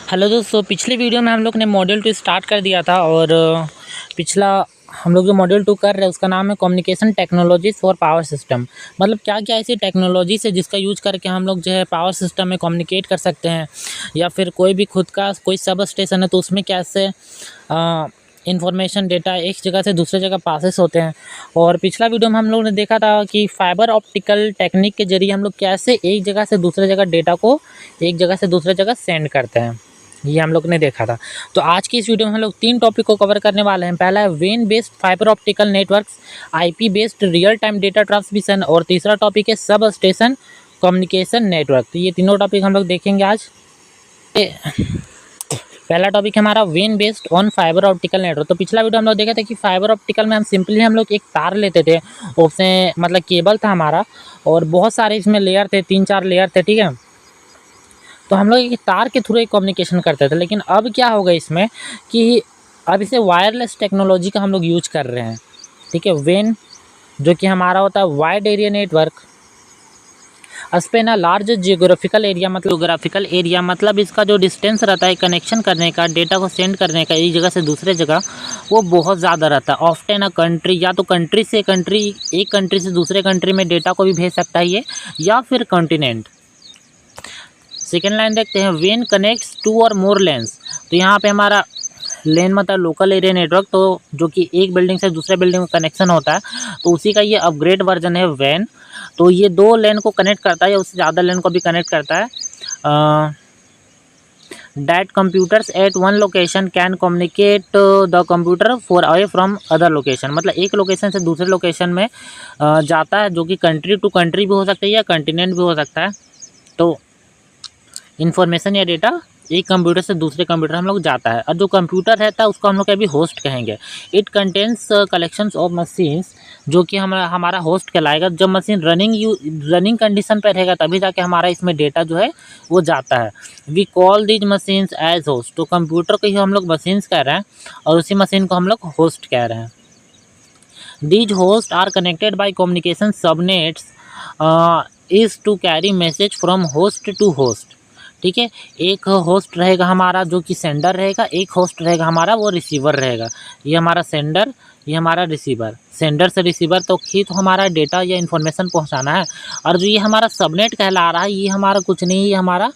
Hello दोस्तों, पिछले video में हम लोग ने मॉड्यूल 2 स्टार्ट कर दिया था और पिछला हम लोग जो मॉड्यूल 2 कर रहे हैं उसका नाम है communication technologies for power system. मतलब क्या क्या ऐसी टेक्नोलॉजीज है जिसका यूज करके हम लोग जो है पावर सिस्टम में कम्युनिकेट कर सकते हैं, या फिर कोई भी खुद का कोई सब स्टेशन है तो उसमें कैसे इन्फॉर्मेशन डेटा एक जगह से दूसरे जगह पासेस होते हैं। और पिछला वीडियो में हम लोग ने देखा था कि फाइबर ऑप्टिकल टेक्निक के जरिए हम लोग कैसे एक जगह से दूसरे जगह डेटा को एक जगह से दूसरे जगह सेंड करते हैं, ये हम लोग ने देखा था। तो आज की इस वीडियो में हम लोग 3 टॉपिक को कवर करने वाले हैं। पहला है when based fibre optical networks, IP based real time data transmission, और तीसरा टॉपिक है सब स्टेशन कम्युनिकेशन नेटवर्क। तो ये तीनों टॉपिक हम लोग देखेंगे आज। पहला टॉपिक है हमारा when based on fibre optical network. तो पिछला वीडियो हम लोग देखा था कि फाइबर ऑप्टिकल में हम सिंपली हम लोग एक तार लेते थे, उसमें मतलब केबल था हमारा, और बहुत सारे इसमें लेयर थे, 3-4 लेयर थे, ठीक है। तो हम लोग एक तार के थ्रू एक कम्युनिकेशन करते थे। लेकिन अब क्या होगा इसमें कि अब इसे वायरलेस टेक्नोलॉजी का हम लोग यूज कर रहे हैं, ठीक है। वेन जो कि हमारा होता है wide area network, Spain large geographical area मतलब इसका जो डिस्टेंस रहता है कनेक्शन करने का, डेटा को सेंड करने का एक जगह से दूसरे जगह, वो बहुत ज़्यादा रहता है। ऑफ्टन अ कंट्री, या तो कंट्री से कंट्री, एक कंट्री से दूसरे कंट्री में डेटा को भी भेज सकता है ये, या फिर कॉन्टिनेंट। सेकेंड लाइन देखते हैं, वेन कनेक्ट्स 2 और मोर लेंस। तो यहाँ पे हमारा लेन मतलब लोकल एरिया नेटवर्क, तो जो कि एक बिल्डिंग से दूसरे बिल्डिंग में कनेक्शन होता है, तो उसी का ये अपग्रेड वर्जन है वेन। तो ये 2 लेन को कनेक्ट करता है या उससे ज़्यादा लेन को भी कनेक्ट करता है। That computers eight one location can communicate the computer for away from other location. मतलब एक लोकेशन से दूसरे लोकेशन में जाता है, जो कि कंट्री टू कंट्री भी हो सकता है या कंटिनेंट भी हो सकता है। तो इन्फॉर्मेशन या डेटा एक कंप्यूटर से दूसरे कंप्यूटर हम लोग जाता है, और जो कंप्यूटर रहता है उसको हम लोग अभी होस्ट कहेंगे। It contains collections of machines, जो कि हमारा होस्ट कहलाएगा। जब मशीन रनिंग कंडीशन पर रहेगा तभी जाके हमारा इसमें डेटा जो है वो जाता है। We call these machines as host. तो कंप्यूटर को ही हम लोग मशीन्स कह रहे हैं और उसी मशीन को हम लोग होस्ट कह रहे हैं। These host are connected by communication subnets is to carry message from host to host, ठीक है। एक होस्ट रहेगा हमारा जो कि सेंडर रहेगा, एक होस्ट रहेगा हमारा वो रिसीवर रहेगा। ये हमारा सेंडर, ये हमारा रिसीवर। सेंडर से रिसीवर तो ही तो हमारा डेटा या इन्फॉर्मेशन पहुंचाना है। और जो ये हमारा सबनेट कहला रहा है, ये हमारा कुछ नहीं, ये हमारा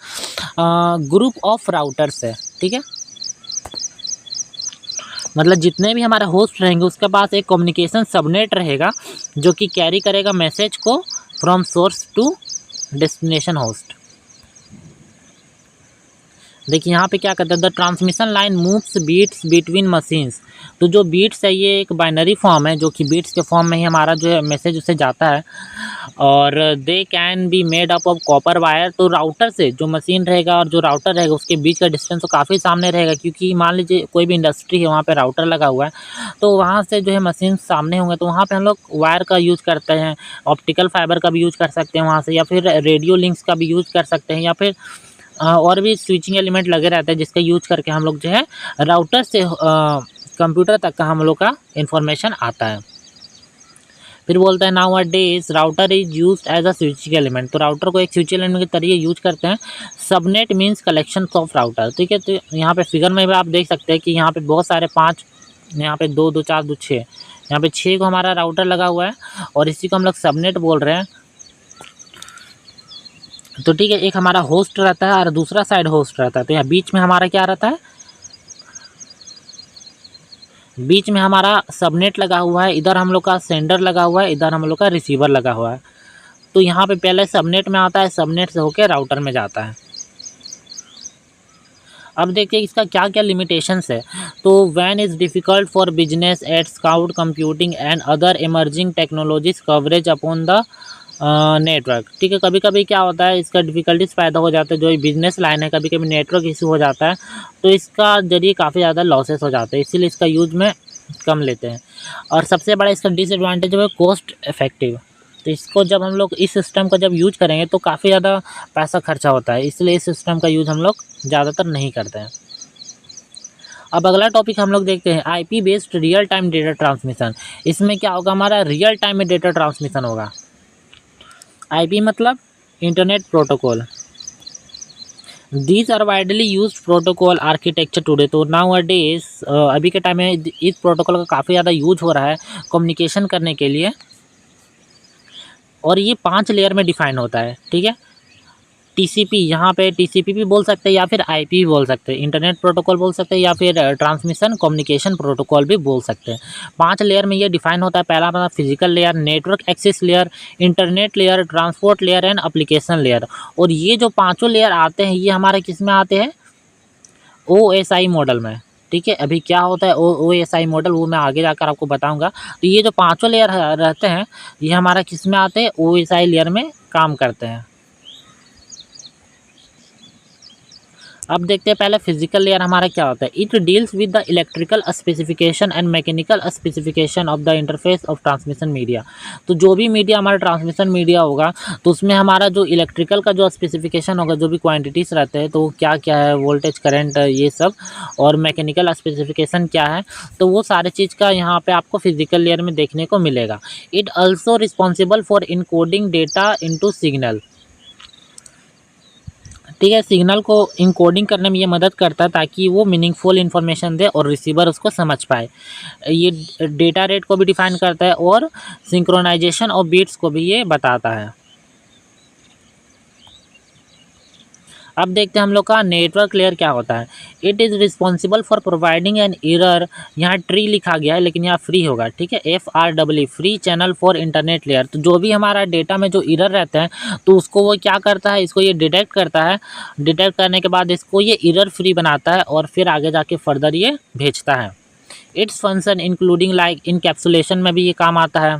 ग्रुप ऑफ राउटर्स है, ठीक है। मतलब जितने भी हमारे होस्ट रहेंगे उसके पास एक कम्युनिकेशन सबनेट रहेगा जो कि कैरी करेगा मैसेज को from source to destination host. देखिए यहाँ पे क्या कहते हैं, the transmission line moves bits between machines. तो जो बीट्स है ये एक बाइनरी फॉर्म है, जो कि बीट्स के फॉर्म में ही हमारा जो है मैसेज उससे जाता है। और they can be made up of copper wire. तो राउटर से जो मशीन रहेगा और जो राउटर रहेगा उसके बीच का डिस्टेंस तो काफ़ी सामने रहेगा, क्योंकि मान लीजिए कोई भी इंडस्ट्री है वहाँ पे राउटर लगा हुआ है, तो वहाँ से जो है मशीन सामने होंगे, तो वहाँ पे हम लोग वायर का यूज़ करते हैं, ऑप्टिकल फाइबर का भी यूज़ कर सकते हैं वहाँ से, या फिर रेडियो लिंक्स का भी यूज़ कर सकते हैं, या फिर और भी स्विचिंग एलिमेंट लगे रहते हैं जिसका यूज करके हम लोग जो है राउटर से कंप्यूटर तक का हम लोग का इंफॉर्मेशन आता है। फिर बोलता है nowadays router is used as a switching element. तो राउटर को एक स्विचिंग एलिमेंट के तरीके यूज करते हैं। Subnet means collection of router, ठीक है। तो यहाँ पे फिगर में भी आप देख सकते हैं कि यहाँ पे बहुत सारे 5, यहाँ पे 2 2 4 2 6, यहाँ पे 6 को हमारा राउटर लगा हुआ है और इसी को हम लोग सबनेट बोल रहे हैं। तो ठीक है, एक हमारा होस्ट रहता है और दूसरा साइड होस्ट रहता है। तो यहाँ बीच में हमारा क्या रहता है, बीच में हमारा सबनेट लगा हुआ है, इधर हम लोग का सेंडर लगा हुआ है, इधर हम लोग का रिसीवर लगा हुआ है। तो यहाँ पे पहले सबनेट में आता है, सबनेट से होकर राउटर में जाता है। अब देखिए इसका क्या क्या लिमिटेशंस है। तो van is difficult for business at scout computing and other emerging technologies coverage upon the network, ठीक है। कभी कभी क्या होता है, इसका डिफ़िकल्टीज पैदा हो जाता है, जो बिजनेस लाइन है, कभी कभी नेटवर्क इशू हो जाता है, तो इसका जरिए काफ़ी ज़्यादा लॉसेस हो जाते हैं, इसीलिए इसका यूज़ में कम लेते हैं। और सबसे बड़ा इसका डिसएडवांटेज है कॉस्ट इफेक्टिव। तो इसको जब हम लोग इस सिस्टम का जब यूज करेंगे तो काफ़ी ज़्यादा पैसा खर्चा होता है, इसलिए इस सिस्टम का यूज़ हम लोग ज़्यादातर नहीं करते हैं। अब अगला टॉपिक हम लोग देखते हैं IP based real time data transmission. इसमें क्या होगा, हमारा रियल टाइम में डेटा ट्रांसमिशन होगा। आईपी मतलब internet protocol, these are widely use protocol architecture today. तो नाउ अ डेज अभी के टाइम में इस प्रोटोकॉल का काफ़ी ज़्यादा यूज हो रहा है कम्युनिकेशन करने के लिए, और ये 5 लेयर में डिफाइन होता है, ठीक है। टीसीपी, यहाँ पे टीसीपी भी बोल सकते हैं या फिर आईपी भी बोल सकते हैं, इंटरनेट प्रोटोकॉल बोल सकते हैं या फिर ट्रांसमिशन कम्युनिकेशन प्रोटोकॉल भी बोल सकते हैं। 5 लेयर में ये डिफाइन होता है। पहला हमारा physical layer, network access layer, internet layer, transport layer and application layer. और ये जो पाँचों लेयर आते हैं ये हमारे किस में आते हैं, ओएसआई मॉडल में, ठीक है। अभी क्या होता है ओएसआई मॉडल वो मैं आगे जाकर आपको बताऊंगा। तो ये जो पाँचों लेयर रहते हैं ये हमारा किस में आते हैं, ओएसआई लेयर में काम करते हैं। अब देखते हैं पहले फिजिकल लेयर हमारा क्या होता है। It deals with the electrical specification and mechanical specification of the interface of transmission media. तो जो भी मीडिया हमारा ट्रांसमिशन मीडिया होगा तो उसमें हमारा जो इलेक्ट्रिकल का जो स्पेसिफिकेशन होगा, जो भी क्वांटिटीज़ रहते हैं तो क्या क्या है, वोल्टेज करंट ये सब, और मैकेनिकल स्पेसिफिकेशन क्या है, तो वो सारे चीज़ का यहाँ पे आपको फिजिकल लेयर में देखने को मिलेगा। It also responsible for encoding data into signal, ठीक है। सिग्नल को इनकोडिंग करने में ये मदद करता है ताकि वो मीनिंगफुल इन्फॉर्मेशन दे और रिसीवर उसको समझ पाए। ये डेटा रेट को भी डिफाइन करता है और सिंक्रोनाइजेशन ऑफ बीट्स को भी ये बताता है। अब देखते हैं हम लोग का नेटवर्क लेयर क्या होता है। It is responsible for providing an error, यहाँ ट्री लिखा गया है लेकिन यहाँ फ्री होगा, ठीक है, FREE, free channel for internet layer. तो जो भी हमारा डेटा में जो एरर रहता है तो उसको वो क्या करता है, इसको ये डिटेक्ट करता है। डिटेक्ट करने के बाद इसको ये एरर फ्री बनाता है और फिर आगे जाके फर्दर ये भेजता है। Its function including like encapsulation में भी ये काम आता है।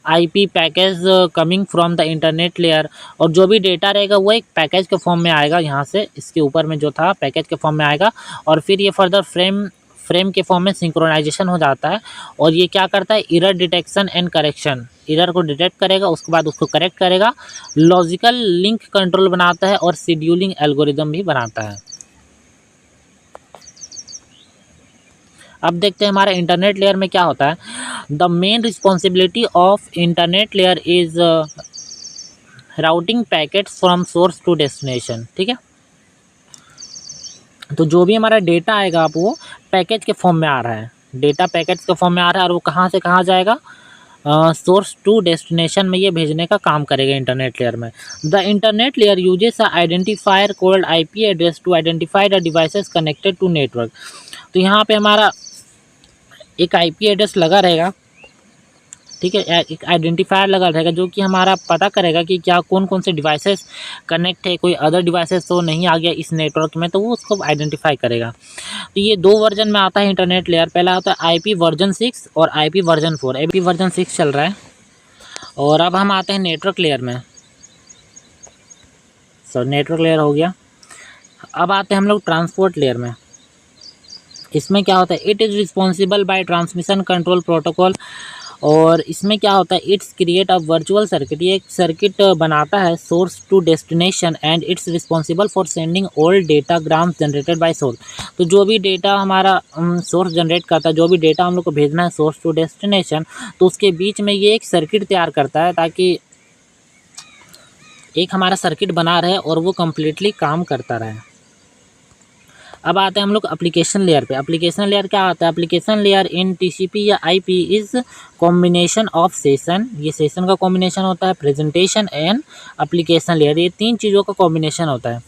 IP package coming from the internet layer, और जो भी डेटा रहेगा वो एक पैकेज के फॉर्म में आएगा, यहाँ से इसके ऊपर में जो था पैकेज के फॉर्म में आएगा, और फिर ये फर्दर फ्रेम के फॉर्म में सिंक्रोनाइजेशन हो जाता है। और ये क्या करता है, error detection and correction, error को डिटेक्ट करेगा उसके बाद उसको करेक्ट करेगा, लॉजिकल लिंक कंट्रोल बनाता है और शेड्यूलिंग एल्गोरिदम भी बनाता है। अब देखते हैं हमारे इंटरनेट लेयर में क्या होता है। The main responsibility of internet layer is routing packets from source to destination, ठीक है। तो जो भी हमारा डेटा आएगा आप वो पैकेज के फॉर्म में आ रहा है, डेटा पैकेट्स के फॉर्म में आ रहा है और वो कहाँ से कहाँ जाएगा, सोर्स टू डेस्टिनेशन में ये भेजने का काम करेगा इंटरनेट लेयर में। The internet layer uses a identifier called IP address to identify the devices connected to network. तो यहाँ पे हमारा एक IP एड्रेस लगा रहेगा, ठीक है, एक आइडेंटिफायर लगा रहेगा जो कि हमारा पता करेगा कि क्या कौन कौन से डिवाइसेस कनेक्ट है, कोई अदर डिवाइसेस तो नहीं आ गया इस नेटवर्क में, तो वो उसको आइडेंटिफाई करेगा। तो ये 2 वर्जन में आता है इंटरनेट लेयर। पहला होता है IP वर्जन 6 और IP वर्जन 4। IP वर्जन 6 चल रहा है। और अब हम आते हैं नेटवर्क लेयर में। नेटवर्क लेयर हो गया। अब आते हैं हम लोग ट्रांसपोर्ट लेयर में। इसमें क्या होता है, it is responsible by transmission control protocol. और इसमें क्या होता है, it's create a virtual circuit, ये एक सर्किट बनाता है source to destination and it's responsible for sending all datagrams generated by source. तो जो भी डेटा हमारा सोर्स जनरेट करता है, जो भी डेटा हम लोग को भेजना है सोर्स टू डेस्टिनेशन, तो उसके बीच में ये एक सर्किट तैयार करता है ताकि एक हमारा सर्किट बना रहे और वो कम्प्लीटली काम करता रहे। अब आते हैं हम लोग एप्लीकेशन लेयर पे। एप्लीकेशन लेयर क्या आता है, एप्लीकेशन लेयर इन TCP या IP is combination of session, ये सेशन का कॉम्बिनेशन होता है, प्रेजेंटेशन एंड एप्लीकेशन लेयर, ये 3 चीज़ों का कॉम्बिनेशन होता है,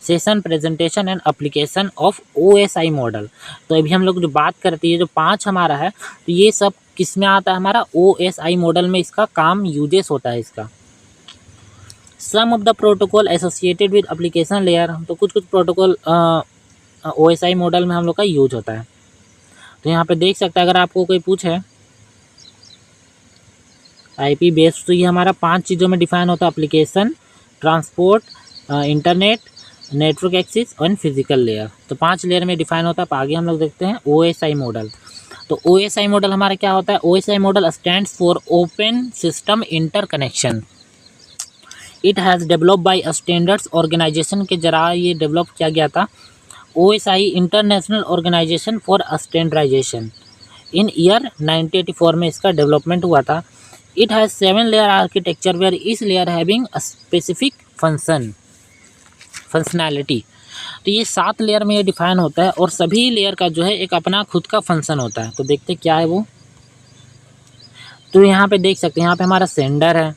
session, presentation and application of OSI model. तो अभी हम लोग जो बात करते हैं जो 5 हमारा है, तो ये सब किस में आता है, हमारा OSI मॉडल में इसका काम यूजेस होता है इसका। Some of the protocol associated with application layer, तो कुछ प्रोटोकॉल OSI मॉडल में हम लोग का यूज होता है। तो यहाँ पे देख सकते हैं अगर आपको कोई पूछे IP बेस्ड, तो ये हमारा 5 चीज़ों में डिफाइन होता है, application, transport, internet, network access और फिजिकल लेयर। तो 5 लेयर में डिफाइन होता है। अब आगे हम लोग देखते हैं OSI मॉडल। तो OSI मॉडल हमारा क्या होता है, OSI model stands for open system interconnection. It has developed by standards organization के जरा ये डेवलप किया गया था, OSI international organization for standardization, in year 1984 में इसका डेवलपमेंट हुआ था। It has 7 layer architecture where is layer having a specific function. Functionality. तो ये 7 लेयर में ये डिफाइन होता है और सभी लेयर का जो है एक अपना खुद का फंक्शन होता है। तो देखते क्या है वो। तो यहाँ पे देख सकते हैं, यहाँ पे हमारा सेंडर है,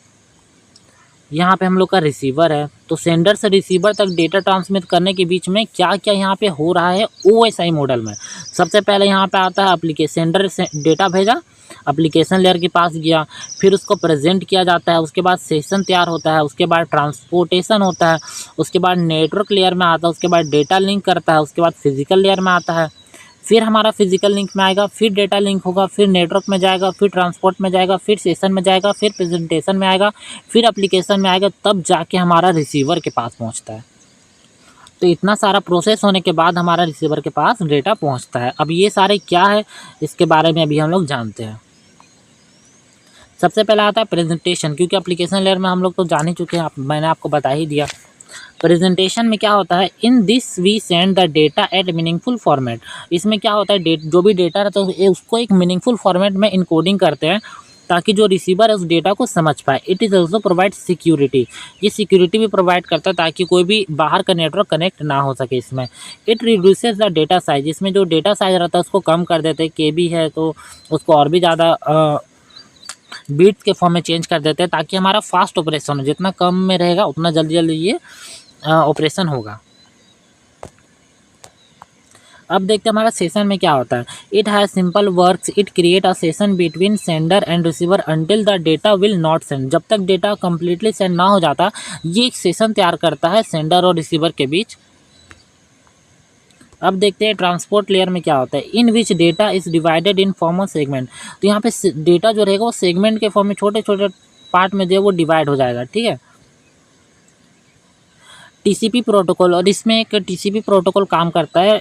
यहाँ पे हम लोग का रिसीवर है। तो सेंडर से रिसीवर तक डेटा ट्रांसमिट करने के बीच में क्या क्या यहाँ पे हो रहा है OSI मॉडल में। सबसे पहले यहाँ पे आता है एप्लीकेशन। सेंडर से डेटा भेजा, एप्लीकेशन लेयर के पास गया, फिर उसको प्रेजेंट किया जाता है, उसके बाद सेशन तैयार होता है, उसके बाद ट्रांसपोर्टेशन होता है, उसके बाद नेटवर्क लेयर में आता है, उसके बाद डेटा लिंक करता है, उसके बाद फिजिकल लेयर में आता है, फिर हमारा फिजिकल लिंक में आएगा, फिर डेटा लिंक होगा, फिर नेटवर्क में जाएगा, फिर ट्रांसपोर्ट में जाएगा, फिर सेशन में जाएगा, फिर प्रेजेंटेशन में आएगा, फिर एप्लीकेशन में आएगा, तब जाके हमारा रिसीवर के पास पहुंचता है। तो इतना सारा प्रोसेस होने के बाद हमारा रिसीवर के पास डेटा पहुंचता है। अब ये सारे क्या है इसके बारे में अभी हम लोग जानते हैं। सबसे पहले आता है प्रेजेंटेशन, क्योंकि एप्लीकेशन लेयर में हम लोग तो जान ही चुके हैं, मैंने आपको बता ही दिया। प्रेजेंटेशन में क्या होता है, in this we send the data at meaningful format. इसमें क्या होता है, जो भी डेटा रहता है उसको एक मीनिंगफुल फॉर्मेट में इनकोडिंग करते हैं ताकि जो रिसीवर है उस डेटा को समझ पाए। It is also provide security, ये सिक्योरिटी भी प्रोवाइड करता है ताकि कोई भी बाहर का नेटवर्क कनेक्ट ना हो सके इसमें। It reduces the data size, इसमें जो डेटा साइज रहता है उसको कम कर देते हैं। KB है तो उसको और भी ज़्यादा बिट्स के फॉर्म में चेंज कर देते हैं ताकि हमारा फास्ट ऑपरेशन हो। जितना कम में रहेगा उतना जल्दी जल्दी ये ऑपरेशन होगा। अब देखते हैं हमारा सेशन में क्या होता है। It has simple works, it create a session between sender and receiver until the data will not send. जब तक डेटा कम्प्लीटली सेंड ना हो जाता ये एक सेशन तैयार करता है सेंडर और रिसीवर के बीच। अब देखते हैं ट्रांसपोर्ट लेयर में क्या होता है। In which data is divided in form of segment. तो यहाँ पे डेटा जो रहेगा वो सेगमेंट के फॉर्म में छोटे छोटे पार्ट में जो है वो डिवाइड हो जाएगा, ठीक है। TCP प्रोटोकॉल, और इसमें एक TCP प्रोटोकॉल काम करता है।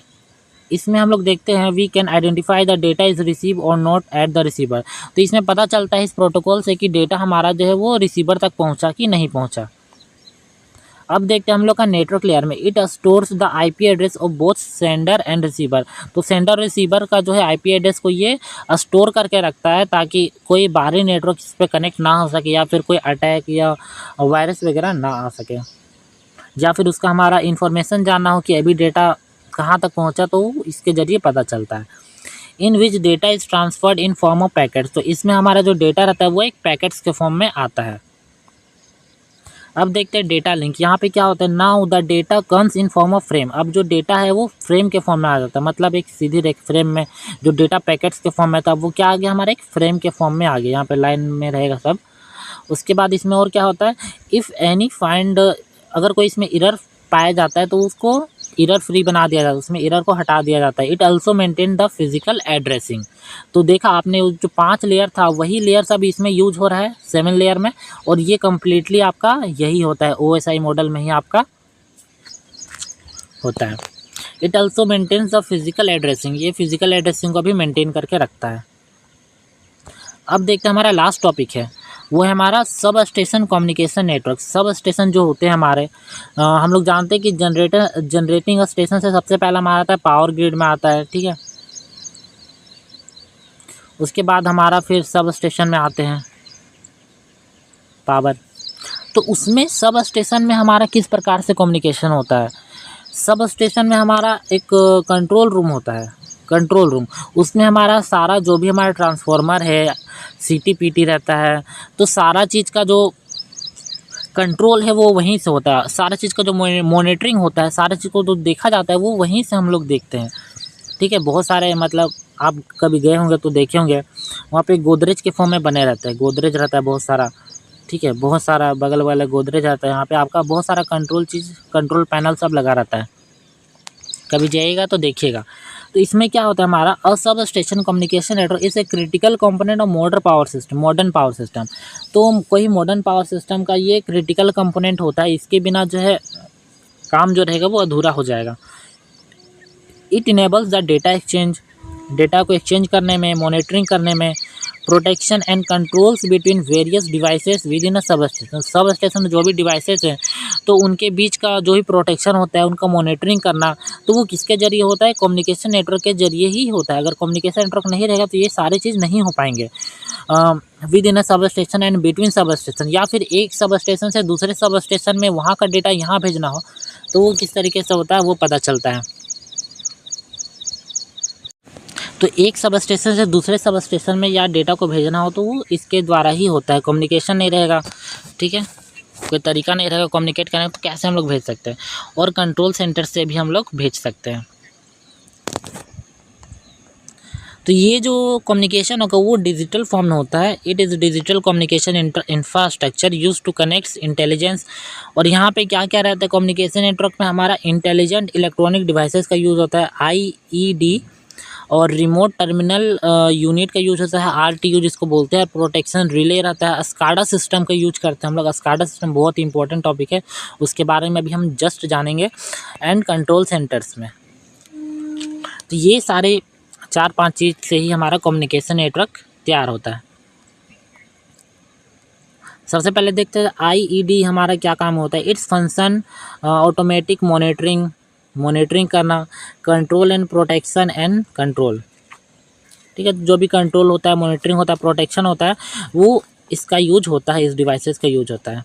इसमें हम लोग देखते हैं we can identify the data is receive और नॉट एट द रिसीवर। तो इसमें पता चलता है इस प्रोटोकॉल से कि डेटा हमारा जो है वो रिसीवर तक पहुंचा कि नहीं पहुंचा। अब देखते हैं हम लोग का नेटवर्क लेयर में। It stores the IP address of both sender and receiver. तो सेंडर और रिसीवर का जो है IP एड्रेस को ये स्टोर करके रखता है ताकि कोई बाहरी नेटवर्क इस पर कनेक्ट ना हो सके या फिर कोई अटैक या वायरस वगैरह ना आ सके, या फिर उसका हमारा इन्फॉर्मेशन जानना हो कि अभी डेटा कहाँ तक पहुँचा तो इसके ज़रिए पता चलता है। In which data is transferred in form of packets. तो इसमें हमारा जो डेटा रहता है वो एक पैकेट्स के फॉर्म में आता है। अब देखते हैं डेटा लिंक। यहाँ पे क्या होता है, now the data comes in form of frame. अब जो डेटा है वो फ्रेम के फॉर्म में आ जाता है, मतलब एक सीधी एक फ्रेम में जो डेटा पैकेट्स के फॉर्म में था वो क्या आ गया हमारा एक फ्रेम के फॉर्म में आ गया। यहाँ पे लाइन में रहेगा सब। उसके बाद इसमें और क्या होता है, इफ़ एनी फाइंड, अगर कोई इसमें एरर पाया जाता है तो उसको एरर फ्री बना दिया जाता है, उसमें एरर को हटा दिया जाता है। It also maintain the physical addressing. तो देखा आपने जो 5 लेयर था वही लेयर सब इसमें यूज हो रहा है 7 लेयर में, और ये कम्प्लीटली आपका यही होता है OSI मॉडल में ही आपका होता है। It also maintains the physical addressing, ये फिजिकल एड्रेसिंग को भी मेंटेन करके रखता है। अब देखते हैं हमारा लास्ट टॉपिक है, वो है हमारा sub station communication network. Sub station जो होते हैं हमारे, हम लोग जानते हैं कि जनरेटिंग स्टेशन से सबसे पहला हमारा आता है पावर ग्रिड में आता है, ठीक है। उसके बाद हमारा फिर सब स्टेशन में आते हैं पावर। तो उसमें सब स्टेशन में हमारा किस प्रकार से कम्युनिकेशन होता है। सब स्टेशन में हमारा एक कंट्रोल रूम होता है, कंट्रोल रूम। उसमें हमारा सारा जो भी हमारा ट्रांसफार्मर है, CT-PT रहता है, तो सारा चीज़ का जो कंट्रोल है वो वहीं से होता है। सारा चीज़ का जो मॉनिटरिंग होता है, सारा चीज़ को जो देखा जाता है वो वहीं से हम लोग देखते हैं, ठीक है। बहुत सारे, मतलब आप कभी गए होंगे तो देखे होंगे, वहाँ पे गोदरेज के फॉर्म में बने रहते हैं, गोदरेज रहता है बहुत सारा, ठीक है। बहुत सारा बगल वाला गोदरेज रहता है, यहाँ पे आपका बहुत सारा कंट्रोल पैनल सब लगा रहता है। कभी जाइएगा तो देखिएगा। तो इसमें क्या होता है हमारा uh substation communication network is a critical component of modern power system. तो कोई मॉडर्न पावर सिस्टम का ये क्रिटिकल कंपोनेंट होता है, इसके बिना जो है काम जो रहेगा वो अधूरा हो जाएगा। It enables the data exchange, data को एक्सचेंज करने में, मॉनिटरिंग करने में, protection and controls between various devices with in a sub station. Sub station में जो भी डिवाइसेस हैं तो उनके बीच का जो भी प्रोटेक्शन होता है, उनका मॉनिटरिंग करना, तो वो किसके जरिए होता है? कम्युनिकेशन नेटवर्क के जरिए ही होता है। अगर कम्युनिकेशन नेटवर्क नहीं रहेगा तो ये सारी चीज़ नहीं हो पाएंगे with in a substation and between sub station, या फिर एक सब स्टेशन से दूसरे सब स्टेशन में वहाँ का डेटा यहाँ भेजना हो तो वो किस तरीके से होता है वो पता चलता है। तो एक सब स्टेशन से दूसरे सब स्टेशन में या डेटा को भेजना हो तो वो इसके द्वारा ही होता है। कम्युनिकेशन नहीं रहेगा, ठीक है, कोई तरीका नहीं रहेगा कम्युनिकेट करने का, तो कैसे हम लोग भेज सकते हैं? और कंट्रोल सेंटर से भी हम लोग भेज सकते हैं। तो ये जो कम्युनिकेशन होगा वो डिजिटल फॉर्म में होता है। It is digital communication infrastructure use to connect intelligence. और यहाँ पे क्या क्या रहता है कम्युनिकेशन नेटवर्क में? हमारा इंटेलिजेंट इलेक्ट्रॉनिक डिवाइसेस का यूज़ होता है, IED, और रिमोट टर्मिनल यूनिट का यूज़ होता है, RTU जिसको बोलते हैं। प्रोटेक्शन रिले रहता है। स्काडा सिस्टम का यूज करते हैं हम लोग। स्काडा सिस्टम बहुत ही इंपॉर्टेंट टॉपिक है, उसके बारे में अभी हम जस्ट जानेंगे। एंड कंट्रोल सेंटर्स में तो ये सारे 4-5 चीज़ से ही हमारा कम्युनिकेशन नेटवर्क तैयार होता है। सबसे पहले देखते हैं IED हमारा क्या काम होता है। इट्स फंक्शन ऑटोमेटिक मॉनिटरिंग करना, control and protection and control, ठीक है। जो भी कंट्रोल होता है, मॉनिटरिंग होता है, प्रोटेक्शन होता है, वो इसका यूज होता है, इस डिवाइसेस का यूज होता है।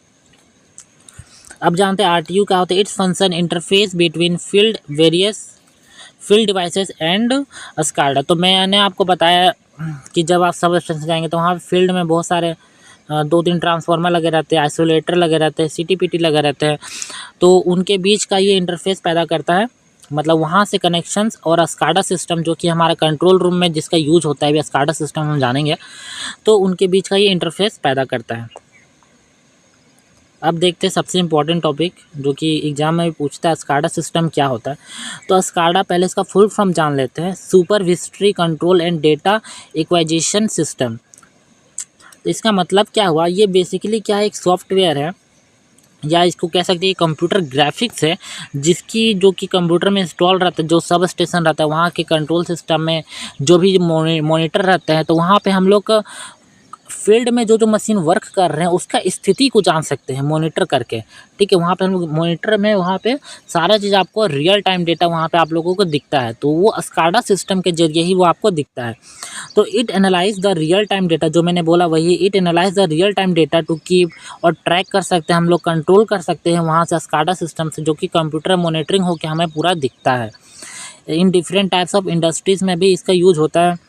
अब जानते हैं RTU क्या होता है। Its function interface between field devices and SCADA. तो मैंने आपको बताया कि जब आप सब स्टेशन जाएंगे तो वहाँ फील्ड में बहुत सारे 2-3 ट्रांसफार्मर लगे रहते हैं, आइसोलेटर लगे रहते हैं, CTPT लगे रहते हैं, तो उनके बीच का ये इंटरफेस पैदा करता है। मतलब वहाँ से कनेक्शंस और स्काडा सिस्टम जो कि हमारा कंट्रोल रूम में जिसका यूज होता है, अभी स्काडा सिस्टम हम जानेंगे, तो उनके बीच का ये इंटरफेस पैदा करता है। अब देखते हैं सबसे इम्पॉर्टेंट टॉपिक जो कि एग्जाम में भी पूछता है, स्काडा सिस्टम क्या होता है। तो स्काडा, पहले इसका फुल फॉर्म जान लेते हैं। Supervisory control and data acquisition system. तो इसका मतलब क्या हुआ? ये बेसिकली क्या है, एक सॉफ्टवेयर है, या इसको कह सकते हैं कंप्यूटर ग्राफिक्स है, जिसकी जो कि कंप्यूटर में इंस्टॉल रहता है। जो सब स्टेशन रहता है वहाँ के कंट्रोल सिस्टम में जो भी मॉनिटर रहते हैं, तो वहाँ पे हम लोग फील्ड में जो मशीन वर्क कर रहे हैं उसका स्थिति को जान सकते हैं मॉनिटर करके, ठीक है। वहाँ पे हम लोग मॉनिटर में वहाँ पे सारा चीज़ आपको रियल टाइम डेटा वहाँ पे आप लोगों को दिखता है, तो वो स्काडा सिस्टम के जरिए ही वो आपको दिखता है। तो it analyse the real time data, जो मैंने बोला वही, it analyse the real time data to keep, और ट्रैक कर सकते हैं हम लोग, कंट्रोल कर सकते हैं वहाँ से स्काडा सिस्टम से, जो कि कंप्यूटर मॉनिटरिंग होकर हमें पूरा दिखता है। In different types of industries में भी इसका यूज होता है।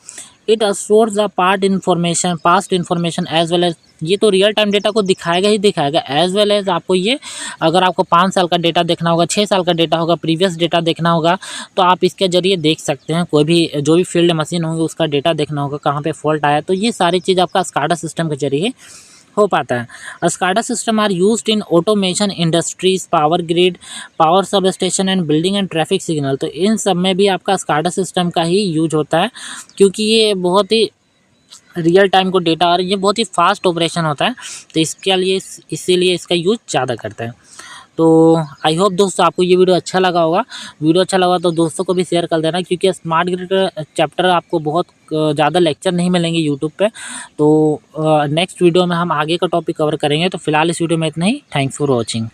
It stores the past information as well as, ये तो रियल टाइम डेटा को दिखाएगा ही दिखाएगा, एज वेल एज आपको ये, अगर आपको 5 साल का डेटा देखना होगा, 6 साल का डेटा होगा, प्रीवियस डेटा देखना होगा, तो आप इसके जरिए देख सकते हैं। कोई भी जो भी फील्ड मशीन होगी उसका डेटा देखना होगा, कहाँ पे फॉल्ट आया, तो ये सारी चीज़ आपका स्काडा सिस्टम के जरिए हो पाता है। SCADA system are used in automation industries, power grid, power substation and building and traffic signal. तो इन सब में भी आपका स्काडा सिस्टम का ही यूज होता है, क्योंकि ये बहुत ही रियल टाइम को डेटा, और ये बहुत ही फास्ट ऑपरेशन होता है, तो इसके लिए इसीलिए इसका यूज ज़्यादा करते हैं। तो आई होप दोस्तों आपको ये वीडियो अच्छा लगा होगा। वीडियो अच्छा लगा तो दोस्तों को भी शेयर कर देना, क्योंकि स्मार्ट ग्रिड चैप्टर आपको बहुत ज़्यादा लेक्चर नहीं मिलेंगे यूट्यूब पे। तो नेक्स्ट वीडियो में हम आगे का टॉपिक कवर करेंगे। तो फिलहाल इस वीडियो में इतना ही। Thanks for watching.